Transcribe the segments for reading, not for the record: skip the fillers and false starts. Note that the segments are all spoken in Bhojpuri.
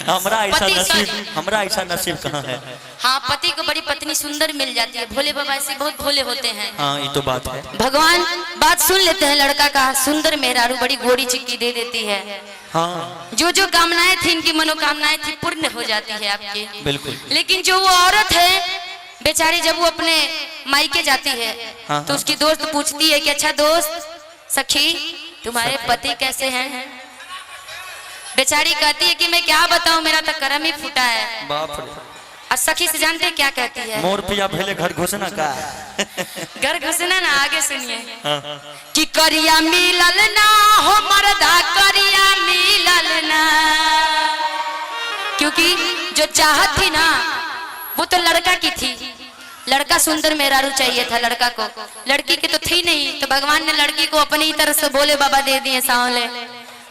हमरा ऐसा नसीब कहाँ है। हाँ, पति को बड़ी पत्नी सुंदर मिल जाती है। भोले बाबा ऐसे बहुत भोले होते हैं। हाँ, ये तो बात है। भगवान बात सुन लेते हैं। लड़का का सुंदर मेहरारू बड़ी गोरी चिक्की दे देती है। हाँ, जो जो कामनाएं थी, इनकी मनोकामनाएं थी, पूर्ण हो जाती है आपकी। बिल्कुल। लेकिन जो वो औरत है बेचारी, जब वो अपने मायके जाती है हाँ, तो उसकी दोस्त पूछती है कि अच्छा दोस्त सखी, तुम्हारे पति कैसे हैं? बेचारी कहती है कि मैं क्या बताऊं, मेरा तो करम ही फूटा है। बाप रे। और सखी से जानते क्या कहती है? मोर पिया भले घर घुसना का। घर घुसना ना, आगे सुनिए। हाँ। कि करिया मिलल ना हो मर्दा, करिया मिलल ना। क्योंकि जो चाहत थी ना वो तो लड़का की थी। लड़का सुंदर मेहरारू चाहिए था लड़का को, लड़की की तो थी नहीं। तो भगवान ने लड़की को अपनी ही तरह से भोले बाबा दे दिए, सांवले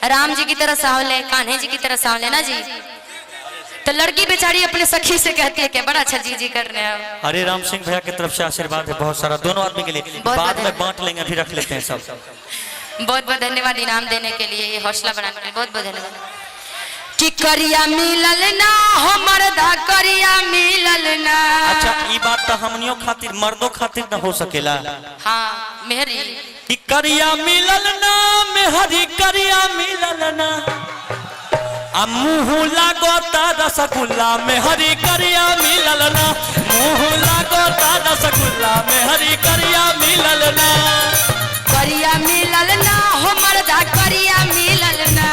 राम जी की तरह सांवले, कान्हे जी की तरह सांवले ना जी। तो लड़की बेचारी अपने सखी से कहती है कि बड़ा अच्छा जी कर रहे हैं। अरे राम सिंह भैया की तरफ से आशीर्वाद है बहुत सारा, दोनों आदमी के लिए। बाद में बांट लेंगे, अभी रख लेते हैं सब। बहुत बहुत धन्यवाद इनाम देने के लिए, ये हौसला बढ़ाने के लिए बहुत बहुत धन्यवाद। कि करिया मिलल ना हो मर्दा, करिया मिलल ना। अच्छा, ये बात तो हमनियों खातिर, मर्दों खातिर न हो सकेला। हाँ, मेहरी कि करिया मिलल ना मेहरी, करिया मिलल ना। आ मुँह लागोता रसगुल्ला मेहरी, करिया मिलल ना। मुँह लागोता रसगुल्ला मेहरी, करिया मिलल ना। करिया मिलल ना हो मर्दा, करिया मिलल ना।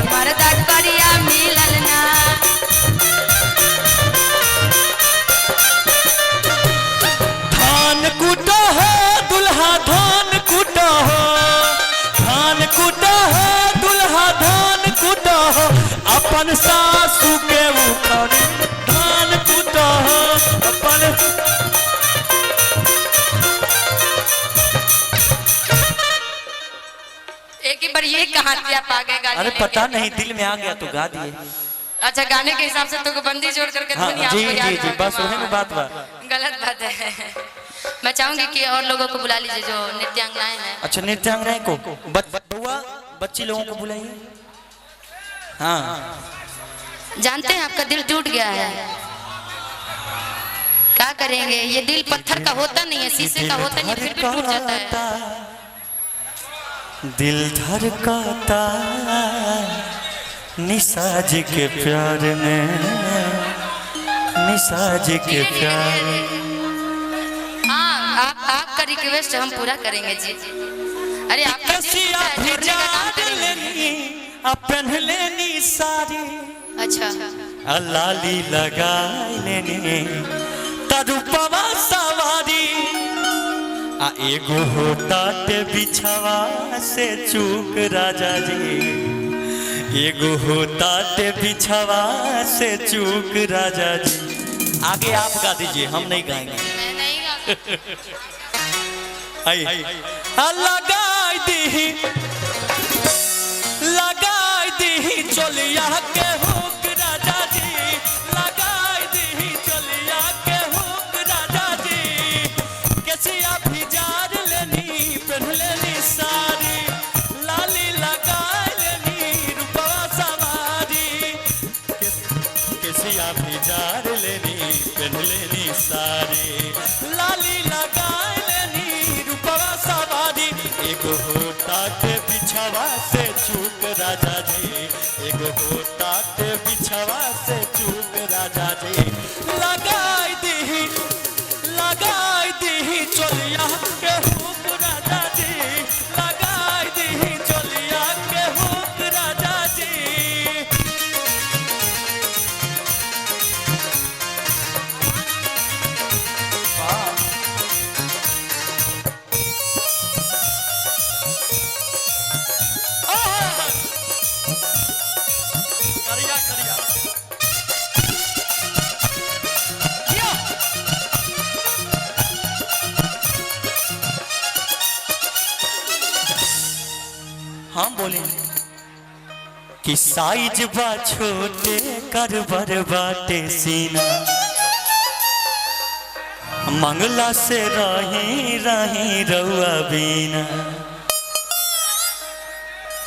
मर्दा करिया मिलल ना। धान कूटो हो दुल्हा, धान कूटो हो, धान कूटो हो दुल्हा, धान कूटो हो। अपन सासू के ऊपर धान कूटो हो, अपन। एक ही बार ये कहाँ से आप आ गए? अरे पता नहीं, दिल में आ गया तो गा दिए। अच्छा, गाने के हिसाब से तो बंदी जोड़ करके हाँ, दुनिया जी आपको याद जी जी, बस वही में बात बा। गलत बात है। मैं चाहूंगी कि और लोगों को बुला लीजिए जो नृत्यांगनाएं हैं। अच्छा, नृत्यांगनाएं को, बुआ बच्ची लोगों को बुलाइए। हाँ, जानते हैं आपका दिल टूट गया है, क्या करेंगे? ये दिल पत्थर का होता नहीं है, शीशे का होता नहीं, फिर भी टूट जाता है। दिल धड़काता निसाज के प्यार में, निसाज के प्यार। हाँ, आपका रिक्वेस्ट हम पूरा करेंगे जी। अरे आपका अपन लेनी सारी। अच्छा, लाली लगा लेनी तरुपवा सवारी। आ एगो होता ते बिछवा से चूक राजा जी, एगो होता ते बिछवा से चूक राजा जी। आगे आप गा दीजिए, हम नहीं गाएंगे। मैं नहीं लगाई दी, लगाई दी चोलिया के हुक राजा जी, लगाई दी चोलिया के हुक राजा जी। कैसिया भी जार लेनी, पहन लेनी सारी, लाली लगा लेनी रूपवा सवारी। कैसिया भी जार लेनी, पहन लेनी सारी, लाली लगा लेनी रूपवा सवारी। एगो होता के बिछवा से चूक राजा जी, एगो होता के बिछवा से चूक राजा जी। लगाई दी, लगाई दी चोलिया के हुक राजा जी, लगाई दी चोलिया के हुक राजा जी। करिया करिया कि साइज बा छोटे करबर बाटे सीना मंगला से रही रही रउआ बीना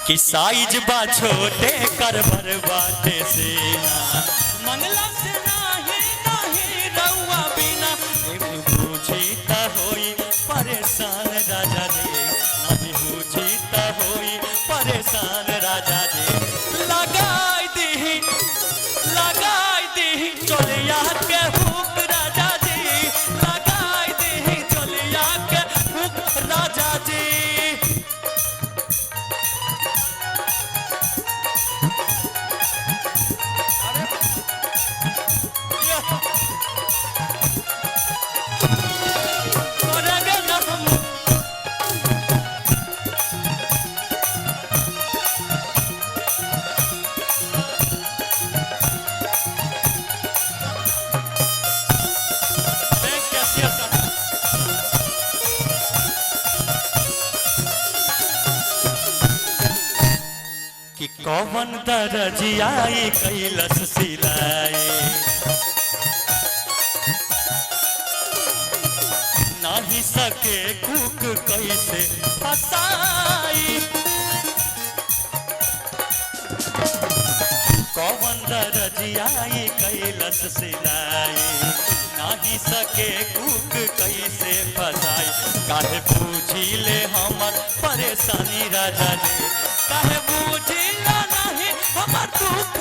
कि साइज बा छोटे करबर बाटे सीना मंगला से रही रही रउआ बीना बूझी त होई परेशान राजा जी नहीं बूझी त होई परेशान राजा जी लगाई दी चलिया के हुक राजा जी लगाई दी चलिया के हुक राजा जी कि कौन दरजियाई कैलस सिलाई नहीं सके कुक कैसे फसाई कौन दरजियाई कैलस सिलाई नहीं सके कुक कैसे फसाई काहे पूछी ले हमर परेशानी राजा जी काहे बूझिला नहीं हमर दुख